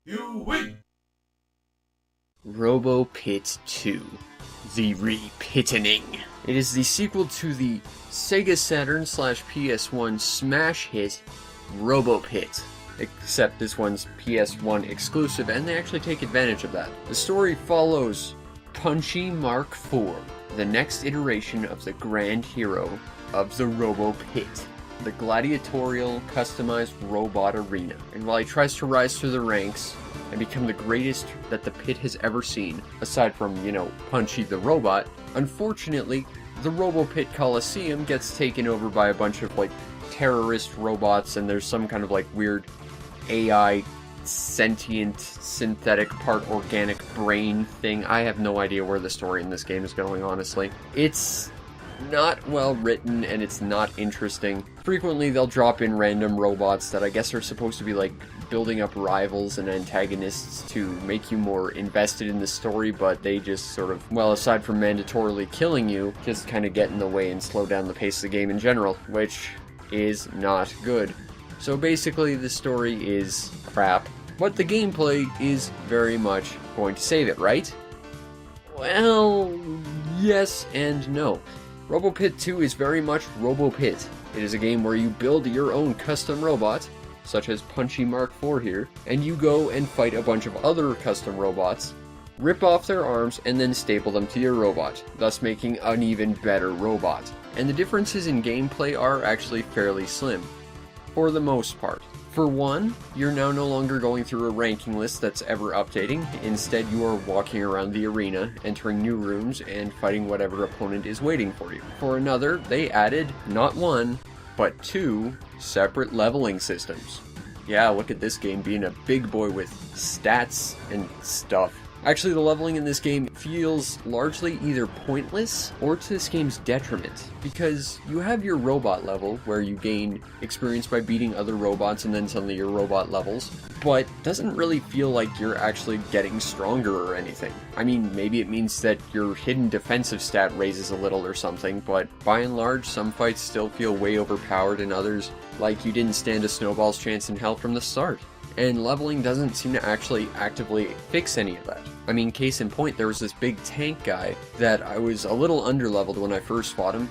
You win! Robo Pit 2. The Repittening. It is the sequel to the Sega Saturn / PS1 smash hit Robo Pit. Except this one's PS1 exclusive, and they actually take advantage of that. The story follows Punchy Mark IV, the next iteration of the grand hero of the Robo Pit, the gladiatorial customized robot arena. And while he tries to rise through the ranks and become the greatest that the pit has ever seen, aside from, Punchy the robot, unfortunately, the Robo Pit Coliseum gets taken over by a bunch of, terrorist robots, and there's some kind of, weird AI sentient, synthetic, part organic brain thing. I have no idea where the story in this game is going, honestly. It's not well written, and it's not interesting. Frequently, they'll drop in random robots that I guess are supposed to be, building up rivals and antagonists to make you more invested in the story, but they just sort of, aside from mandatorily killing you, just kind of get in the way and slow down the pace of the game in general, which is not good. So basically, the story is crap, but the gameplay is very much going to save it, right? Well, yes and no. Robo Pit 2 is very much Robo Pit. It is a game where you build your own custom robot, such as Punchy Mark IV here, and you go and fight a bunch of other custom robots, rip off their arms, and then staple them to your robot, thus making an even better robot. And the differences in gameplay are actually fairly slim, for the most part. For one, you're now no longer going through a ranking list that's ever updating. Instead, you are walking around the arena, entering new rooms, and fighting whatever opponent is waiting for you. For another, they added not one, but 2 separate leveling systems. Yeah, look at this game being a big boy with stats and stuff. Actually, the leveling in this game feels largely either pointless or to this game's detriment, because you have your robot level where you gain experience by beating other robots and then suddenly your robot levels, but doesn't really feel like you're actually getting stronger or anything. I mean, maybe it means that your hidden defensive stat raises a little or something, but by and large, some fights still feel way overpowered and others like you didn't stand a snowball's chance in hell from the start. And leveling doesn't seem to actually actively fix any of that. I mean, case in point, there was this big tank guy that I was a little underleveled when I first fought him.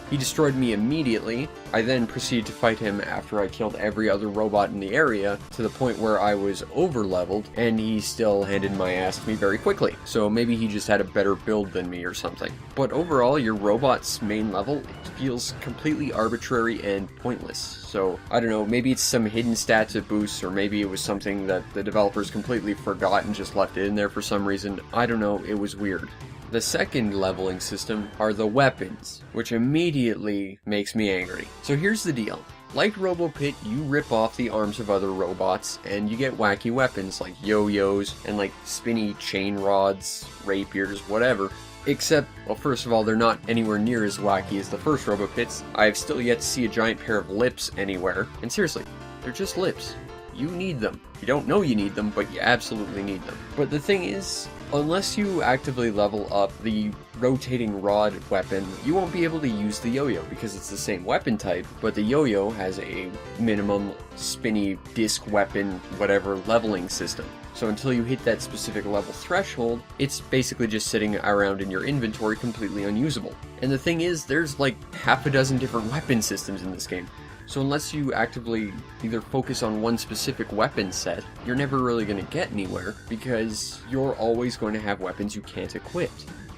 He destroyed me immediately. I then proceeded to fight him after I killed every other robot in the area, to the point where I was over-leveled, and he still handed my ass to me very quickly. So maybe he just had a better build than me or something. But overall, your robot's main level feels completely arbitrary and pointless. So, I don't know, maybe it's some hidden stats it boosts, or maybe it was something that the developers completely forgot and just left it in there for some reason. I don't know, it was weird. The second leveling system are the weapons, which immediately makes me angry. So here's the deal. Like Robo Pit, you rip off the arms of other robots, and you get wacky weapons like yo-yos and spinny chain rods, rapiers, whatever. Except, well, first of all, they're not anywhere near as wacky as the first Robo Pits. I have still yet to see a giant pair of lips anywhere. And seriously, they're just lips. You need them. You don't know you need them, but you absolutely need them. But the thing is, unless you actively level up the rotating rod weapon, you won't be able to use the yo-yo because it's the same weapon type, but the yo-yo has a minimum spinny disc weapon, whatever, leveling system. So until you hit that specific level threshold, it's basically just sitting around in your inventory completely unusable. And the thing is, there's half a dozen different weapon systems in this game. So unless you actively either focus on one specific weapon set, you're never really going to get anywhere, because you're always going to have weapons you can't equip.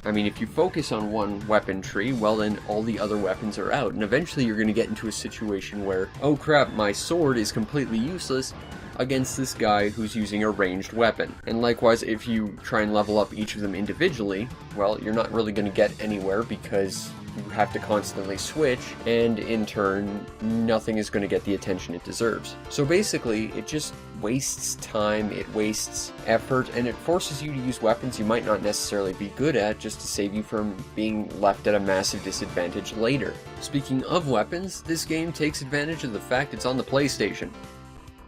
I mean, if you focus on one weapon tree, well then all the other weapons are out, and eventually you're going to get into a situation where, oh crap, my sword is completely useless against this guy who's using a ranged weapon. And likewise, if you try and level up each of them individually, well, you're not really going to get anywhere because you have to constantly switch, and in turn, nothing is going to get the attention it deserves. So basically, it just wastes time, it wastes effort, and it forces you to use weapons you might not necessarily be good at just to save you from being left at a massive disadvantage later. Speaking of weapons, this game takes advantage of the fact it's on the PlayStation.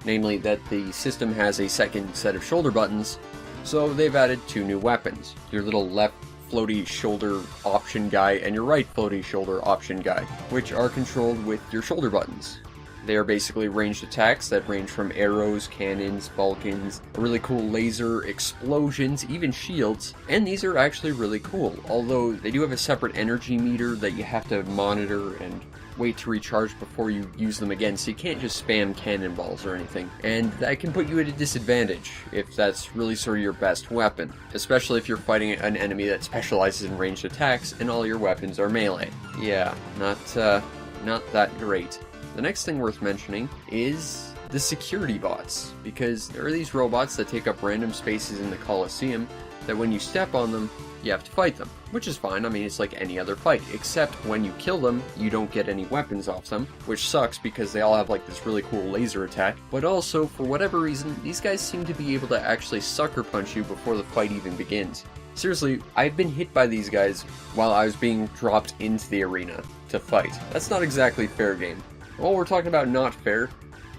Namely, that the system has a second set of shoulder buttons, so they've added 2 new weapons. Your little left floaty shoulder option guy and your right floaty shoulder option guy, which are controlled with your shoulder buttons. They are basically ranged attacks that range from arrows, cannons, Vulcans, really cool laser, explosions, even shields, and these are actually really cool, although they do have a separate energy meter that you have to monitor and wait to recharge before you use them again, so you can't just spam cannonballs or anything, and that can put you at a disadvantage if that's really sort of your best weapon, especially if you're fighting an enemy that specializes in ranged attacks and all your weapons are melee. Yeah, not that great. The next thing worth mentioning is the security bots, because there are these robots that take up random spaces in the Colosseum that when you step on them, you have to fight them, which is fine. I mean, it's like any other fight, except when you kill them, you don't get any weapons off them, which sucks because they all have like this really cool laser attack, but also, for whatever reason, these guys seem to be able to actually sucker punch you before the fight even begins. Seriously, I've been hit by these guys while I was being dropped into the arena to fight. That's not exactly fair game. Well, we're talking about not fair.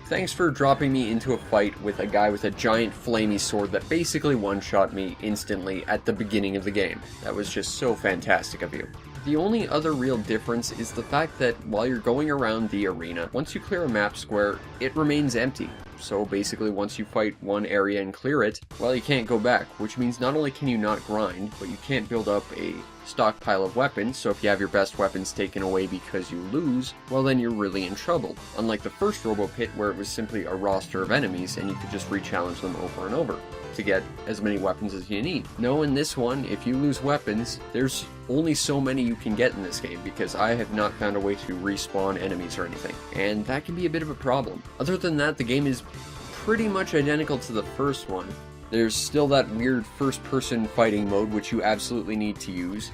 Thanks for dropping me into a fight with a guy with a giant flamey sword that basically one-shot me instantly at the beginning of the game. That was just so fantastic of you. The only other real difference is the fact that while you're going around the arena, once you clear a map square, it remains empty. So basically once you fight one area and clear it, well, you can't go back, which means not only can you not grind, but you can't build up a stockpile of weapons, so if you have your best weapons taken away because you lose, well then you're really in trouble. Unlike the first Robo Pit where it was simply a roster of enemies and you could just re-challenge them over and over to get as many weapons as you need. No, in this one, if you lose weapons, there's only so many you can get in this game because I have not found a way to respawn enemies or anything, and that can be a bit of a problem. Other than that, the game is pretty much identical to the first one. There's still that weird first-person fighting mode which you absolutely need to use.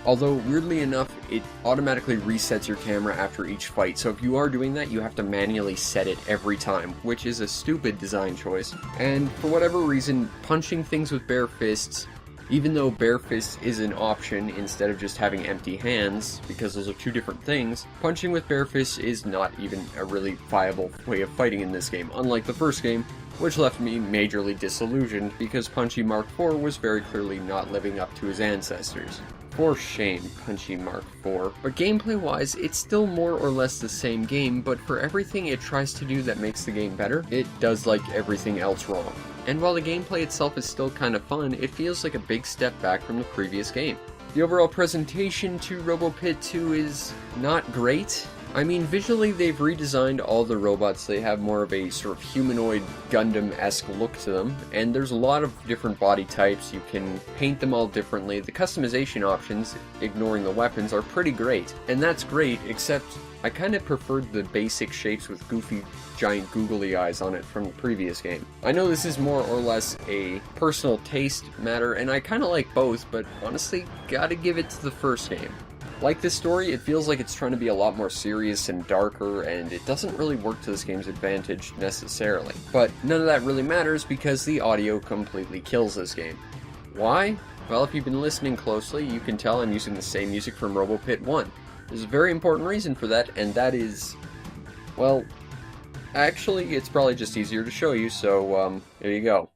Although, weirdly enough, it automatically resets your camera after each fight, so if you are doing that, you have to manually set it every time, which is a stupid design choice. And for whatever reason, punching things with bare fists, even though bare fists is an option instead of just having empty hands, because those are two different things, punching with bare fists is not even a really viable way of fighting in this game, unlike the first game, which left me majorly disillusioned because Punchy Mark IV was very clearly not living up to his ancestors. For shame, Punchy Mark IV. But gameplay-wise, it's still more or less the same game, but for everything it tries to do that makes the game better, it does like everything else wrong. And while the gameplay itself is still kind of fun, it feels like a big step back from the previous game. The overall presentation to Robo Pit 2 is not great. I mean, visually they've redesigned all the robots. They have more of a sort of humanoid Gundam-esque look to them, and there's a lot of different body types. You can paint them all differently. The customization options, ignoring the weapons, are pretty great. And that's great, except I kind of preferred the basic shapes with goofy giant googly eyes on it from the previous game. I know this is more or less a personal taste matter, and I kind of like both, but honestly, gotta give it to the first game. Like this story, it feels like it's trying to be a lot more serious and darker, and it doesn't really work to this game's advantage necessarily. But none of that really matters because the audio completely kills this game. Why? Well, if you've been listening closely, you can tell I'm using the same music from Robo Pit 1. There's a very important reason for that, and that is, well, actually, it's probably just easier to show you, so, there you go.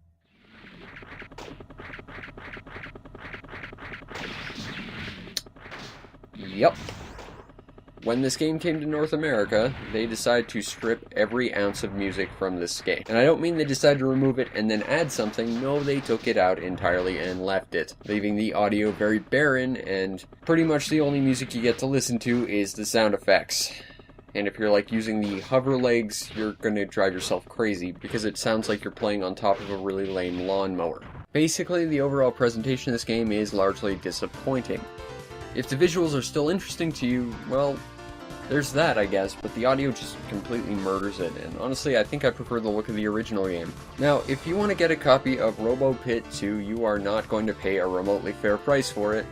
Yep. When this game came to North America, they decided to strip every ounce of music from this game. And I don't mean they decided to remove it and then add something, no, they took it out entirely and left it, leaving the audio very barren, and pretty much the only music you get to listen to is the sound effects. And if you're like using the hover legs, you're gonna drive yourself crazy because it sounds like you're playing on top of a really lame lawnmower. Basically, the overall presentation of this game is largely disappointing. If the visuals are still interesting to you, well, there's that, I guess, but the audio just completely murders it, and honestly, I think I prefer the look of the original game. Now, if you want to get a copy of Robo Pit 2, you are not going to pay a remotely fair price for it,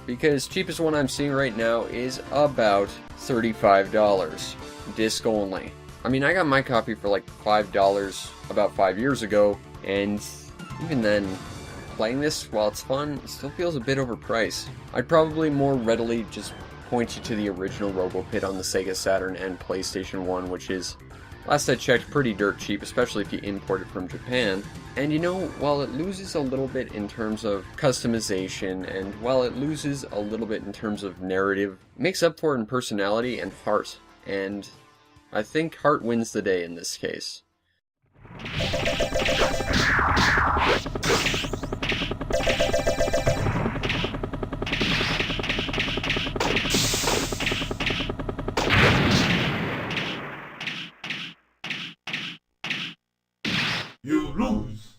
because cheapest one I'm seeing right now is about $35, disc only. I mean, I got my copy for like $5 about 5 years ago, and even then, playing this, while it's fun, it still feels a bit overpriced. I'd probably more readily just point you to the original Robo Pit on the Sega Saturn and PlayStation 1, which is, last I checked, pretty dirt cheap, especially if you import it from Japan. And you know, while it loses a little bit in terms of customization, and while it loses a little bit in terms of narrative, it makes up for it in personality and heart. And I think heart wins the day in this case. You lose.